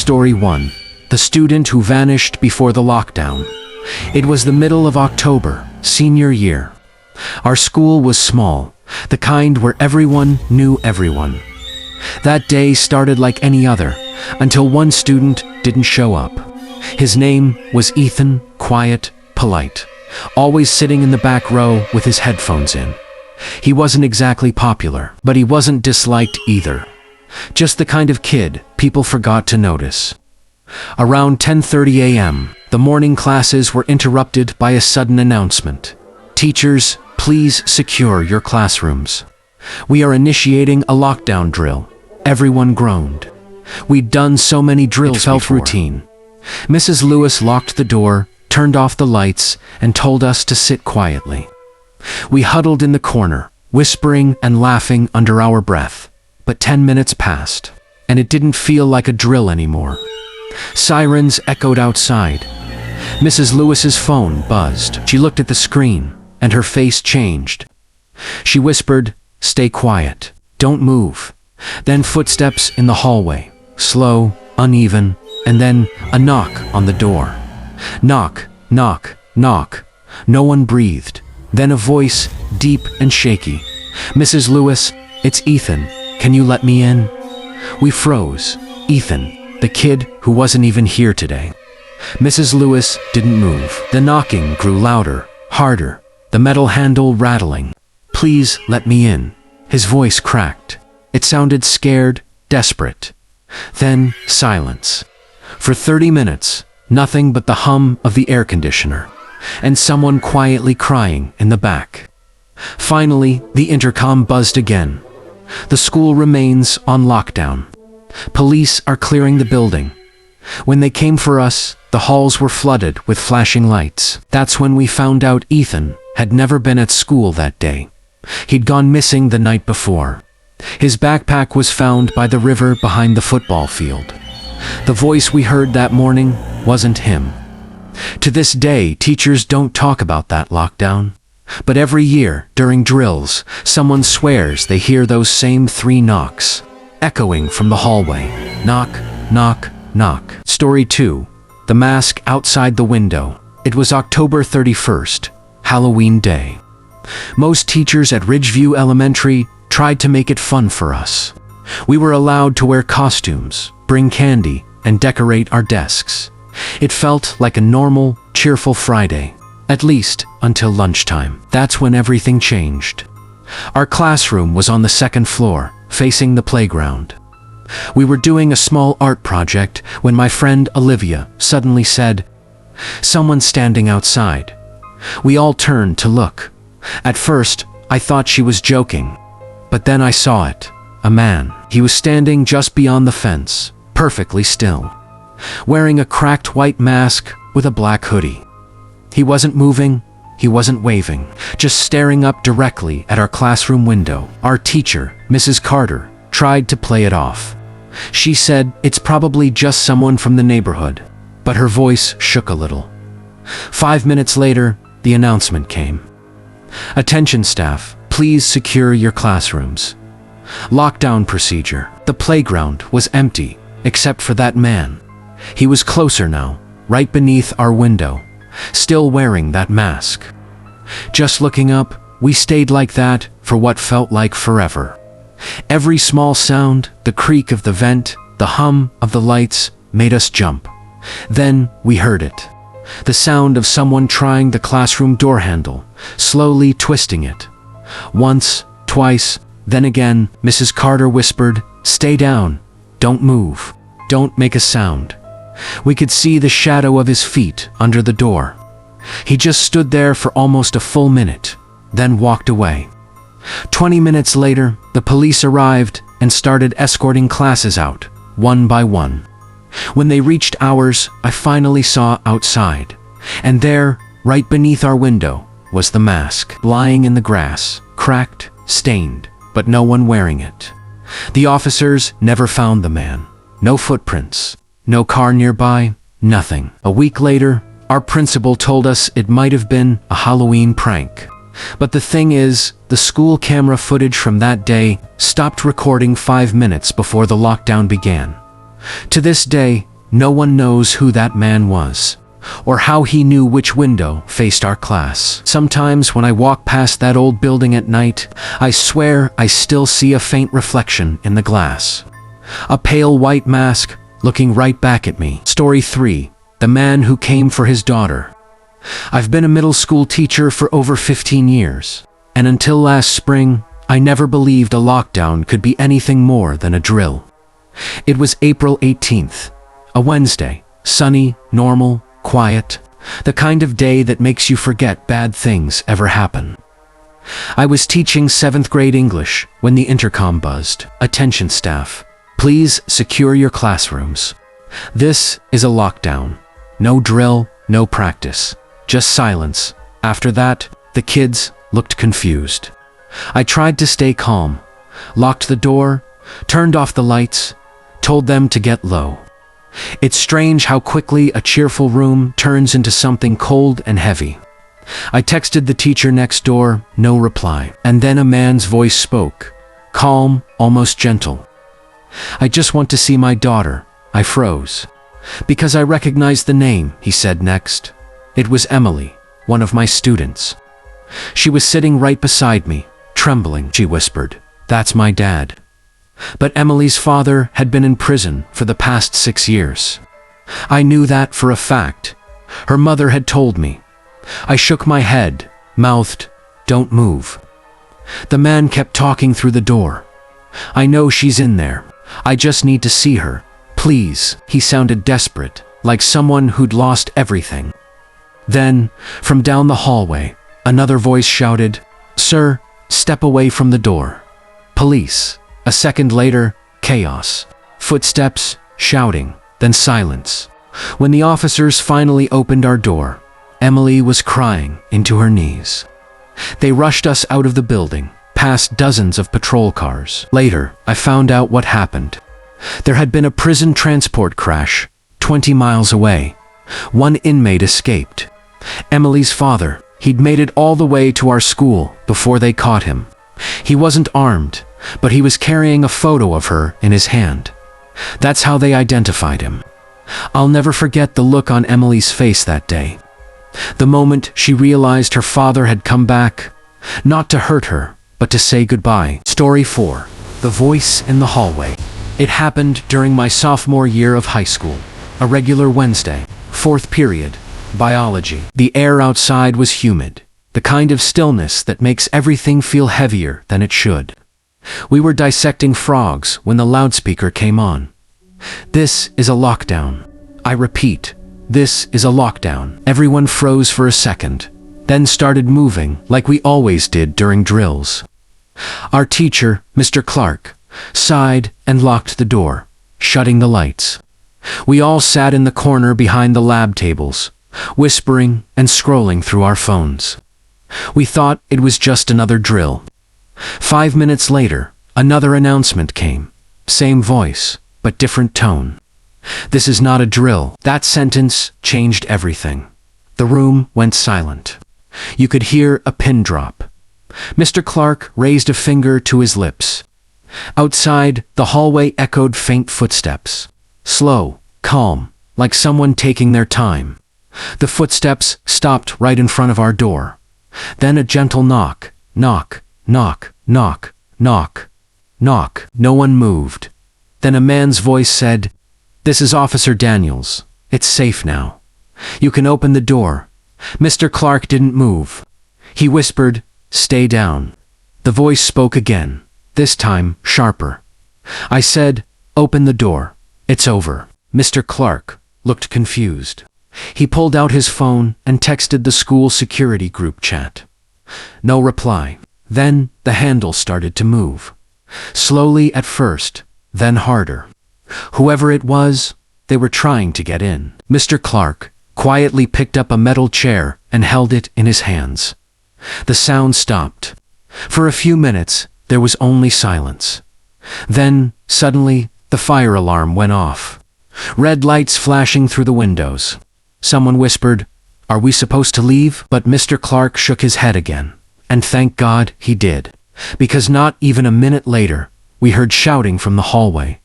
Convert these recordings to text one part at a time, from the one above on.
Story 1. The student who vanished before the lockdown. It was the middle of October, senior year. Our school was small, the kind where everyone knew everyone. That day started like any other, until one student didn't show up. His name was Ethan, quiet, polite, always sitting in the back row with his headphones in. He wasn't exactly popular, but he wasn't disliked either. Just the kind of kid people forgot to notice. Around 10:30 a.m., the morning classes were interrupted by a sudden announcement. Teachers, please secure your classrooms. We are initiating a lockdown drill. Everyone groaned. We'd done so many drills before. It felt routine. Mrs. Lewis locked the door, turned off the lights, and told us to sit quietly. We huddled in the corner, whispering and laughing under our breath. But 10 minutes passed, and it didn't feel like a drill anymore. Sirens echoed outside. Mrs. Lewis's phone buzzed. She looked at the screen, and her face changed. She whispered, "Stay quiet. Don't move." Then footsteps in the hallway, slow, uneven, and then a knock on the door. Knock, knock, knock. No one breathed. Then a voice, deep and shaky. "Mrs. Lewis, it's Ethan. Can you let me in?" We froze. Ethan, the kid who wasn't even here today. Mrs. Lewis didn't move. The knocking grew louder, harder, the metal handle rattling. "Please let me in." His voice cracked. It sounded scared, desperate. Then silence. For 30 minutes, nothing but the hum of the air conditioner, and someone quietly crying in the back. Finally, the intercom buzzed again. The school remains on lockdown. Police are clearing the building. When they came for us, the halls were flooded with flashing lights. That's when we found out Ethan had never been at school that day. He'd gone missing the night before. His backpack was found by the river behind the football field. The voice we heard that morning wasn't him. To this day, teachers don't talk about that lockdown. But every year, during drills, someone swears they hear those same 3 knocks, echoing from the hallway. Knock, knock, knock. Story 2. The mask outside the window. It was October 31st, Halloween Day. Most teachers at Ridgeview Elementary tried to make it fun for us. We were allowed to wear costumes, bring candy, and decorate our desks. It felt like a normal, cheerful Friday, at least until lunchtime. That's when everything changed. Our classroom was on the 2nd floor, facing the playground. We were doing a small art project when my friend Olivia suddenly said, "Someone's standing outside." We all turned to look. At first, I thought she was joking. But then I saw it. A man. He was standing just beyond the fence, perfectly still, wearing a cracked white mask with a black hoodie. He wasn't moving, he wasn't waving, just staring up directly at our classroom window. Our teacher, Mrs. Carter, tried to play it off. She said it's probably just someone from the neighborhood, but her voice shook a little. 5 minutes later, the announcement came. "Attention staff, please secure your classrooms. Lockdown procedure." The playground was empty, except for that man. He was closer now, right beneath our window, still wearing that mask. Just looking up, we stayed like that for what felt like forever. Every small sound, the creak of the vent, the hum of the lights, made us jump. Then we heard it. The sound of someone trying the classroom door handle, slowly twisting it. Once, twice, then again, Mrs. Carter whispered, "Stay down. Don't move. Don't make a sound." We could see the shadow of his feet under the door. He just stood there for almost a full minute, then walked away. 20 minutes later, the police arrived and started escorting classes out, one by one. When they reached ours, I finally saw outside. And there, right beneath our window, was the mask, lying in the grass, cracked, stained, but no one wearing it. The officers never found the man. No footprints, no car nearby, nothing. A week later, our principal told us it might have been a Halloween prank. But the thing is, the school camera footage from that day stopped recording 5 minutes before the lockdown began. To this day, No one knows who that man was, or how he knew which window faced our class. Sometimes when I walk past that old building at night, I swear I still see a faint reflection in the glass. A pale white mask looking right back at me. Story 3. The man who came for his daughter. I've been a middle school teacher for over 15 years, and until last spring, I never believed a lockdown could be anything more than a drill. It was April 18th, a Wednesday, sunny, normal, quiet, the kind of day that makes you forget bad things ever happen. I was teaching 7th grade English when the intercom buzzed. Attention staff, please secure your classrooms. This is a lockdown. No drill, no practice, just silence. After that, the kids looked confused. I tried to stay calm, locked the door, turned off the lights, told them to get low. It's strange how quickly a cheerful room turns into something cold and heavy. I texted the teacher next door, no reply. And then a man's voice spoke, calm, almost gentle. I just want to see my daughter. I froze. Because I recognized the name, he said next. It was Emily, one of my students. She was sitting right beside me, trembling. She whispered, "That's my dad." But Emily's father had been in prison for the past 6 years. I knew that for a fact. Her mother had told me. I shook my head, mouthed, "Don't move." The man kept talking through the door. "I know she's in there. I just need to see her. Please." He sounded desperate, like someone who'd lost everything. Then, from down the hallway, another voice shouted, "Sir, step away from the door." Police. A second later, chaos. Footsteps, shouting, then silence. When the officers finally opened our door, Emily was crying into her knees. They rushed us out of the building, past dozens of patrol cars. Later, I found out what happened. There had been a prison transport crash, 20 miles away. One inmate escaped. Emily's father, he'd made it all the way to our school before they caught him. He wasn't armed, but he was carrying a photo of her in his hand. That's how they identified him. I'll never forget the look on Emily's face that day. The moment she realized her father had come back, not to hurt her, but to say goodbye. Story 4. The voice in the hallway. It happened during my sophomore year of high school. A regular Wednesday, 4th period, biology. The air outside was humid, the kind of stillness that makes everything feel heavier than it should. We were dissecting frogs when the loudspeaker came on. "This is a lockdown." I repeat, this is a lockdown. Everyone froze for a second, then started moving like we always did during drills. Our teacher, Mr. Clark, sighed and locked the door, shutting the lights. We all sat in the corner behind the lab tables, whispering and scrolling through our phones. We thought it was just another drill. 5 minutes later, another announcement came. Same voice, but different tone. "This is not a drill." That sentence changed everything. The room went silent. You could hear a pin drop. Mr. Clark raised a finger to his lips. Outside, the hallway echoed faint footsteps. Slow, calm, like someone taking their time. The footsteps stopped right in front of our door. Then a gentle knock, knock, knock, knock, knock, knock. No one moved. Then a man's voice said, "This is Officer Daniels. It's safe now. You can open the door." Mr. Clark didn't move. He whispered, "Stay down." The voice spoke again, this time sharper. I said, "Open the door. It's over." Mr. Clark looked confused. He pulled out his phone and texted the school security group chat. No reply. Then the handle started to move. Slowly at first, then harder. Whoever it was, they were trying to get in. Mr. Clark quietly picked up a metal chair and held it in his hands. The sound stopped. For a few minutes, there was only silence. Then, suddenly, the fire alarm went off. Red lights flashing through the windows. Someone whispered, "Are we supposed to leave?" But Mr. Clark shook his head again. And thank God he did. Because not even a minute later, we heard shouting from the hallway.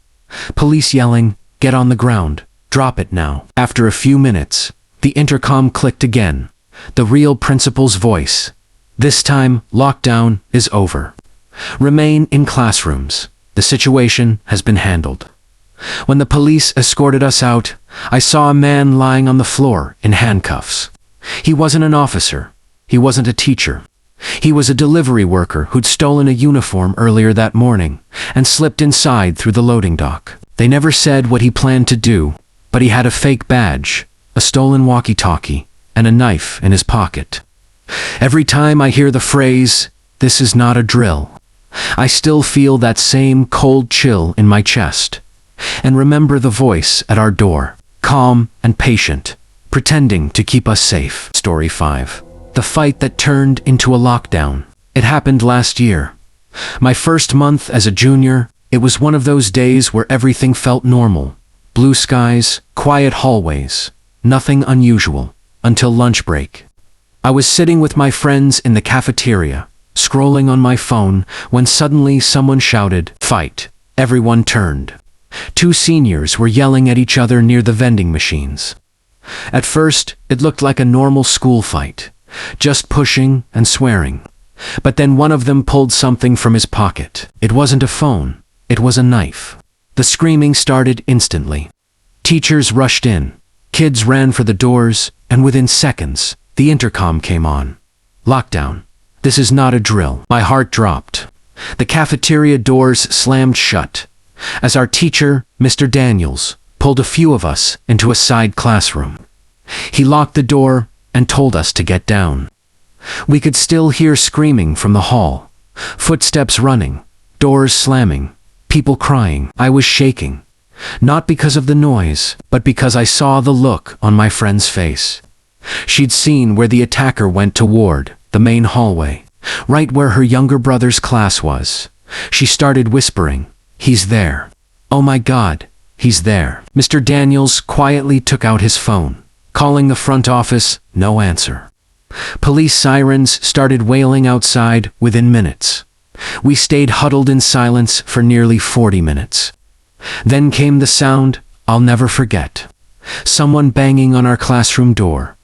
Police yelling, "Get on the ground. Drop it now. After a few minutes, the intercom clicked again. The real principal's voice. This time, lockdown is over. Remain in classrooms. The situation has been handled. When the police escorted us out, I saw a man lying on the floor in handcuffs. He wasn't an officer. He wasn't a teacher. He was a delivery worker who'd stolen a uniform earlier that morning and slipped inside through the loading dock. They never said what he planned to do, but he had a fake badge, a stolen walkie-talkie, and a knife in his pocket. Every time I hear the phrase, "This is not a drill," I still feel that same cold chill in my chest. And remember the voice at our door, calm and patient, pretending to keep us safe. Story 5. The fight that turned into a lockdown. It happened last year. My first month as a junior, it was one of those days where everything felt normal. Blue skies, quiet hallways, nothing unusual, until lunch break. I was sitting with my friends in the cafeteria, scrolling on my phone, when suddenly someone shouted, "Fight!" Everyone turned. Two seniors were yelling at each other near the vending machines. At first, it looked like a normal school fight, just pushing and swearing. But then one of them pulled something from his pocket. It wasn't a phone, it was a knife. The screaming started instantly. Teachers rushed in, kids ran for the doors, and within seconds, the intercom came on. Lockdown. This is not a drill. My heart dropped. The cafeteria doors slammed shut, as our teacher, Mr. Daniels, pulled a few of us into a side classroom. He locked the door and told us to get down. We could still hear screaming from the hall, footsteps running, doors slamming, people crying. I was shaking, not because of the noise, but because I saw the look on my friend's face. She'd seen where the attacker went toward the main hallway, right where her younger brother's class was. She started whispering, "He's there. Oh my God, he's there." Mr. Daniels quietly took out his phone, calling the front office, no answer. Police sirens started wailing outside within minutes. We stayed huddled in silence for nearly 40 minutes. Then came the sound I'll never forget. Someone banging on our classroom door.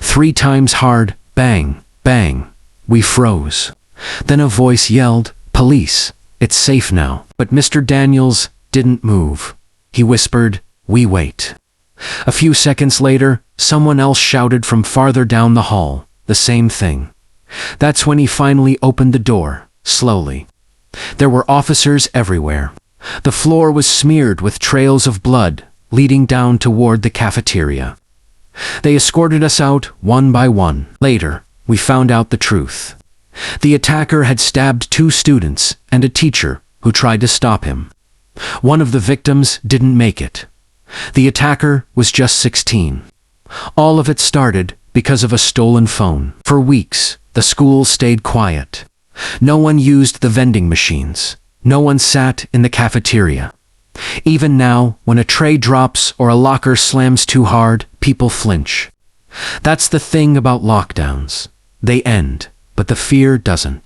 3 times hard, bang, bang. We froze. Then a voice yelled, "Police, it's safe now." But Mr. Daniels didn't move. He whispered, "We wait." A few seconds later, someone else shouted from farther down the hall, the same thing. That's when he finally opened the door, slowly. There were officers everywhere. The floor was smeared with trails of blood, leading down toward the cafeteria. They escorted us out one by one. Later, we found out the truth. The attacker had stabbed 2 students and a teacher who tried to stop him. One of the victims didn't make it. The attacker was just 16. All of it started because of a stolen phone. For weeks, the school stayed quiet. No one used the vending machines. No one sat in the cafeteria. Even now, when a tray drops or a locker slams too hard, people flinch. That's the thing about lockdowns. They end, but the fear doesn't.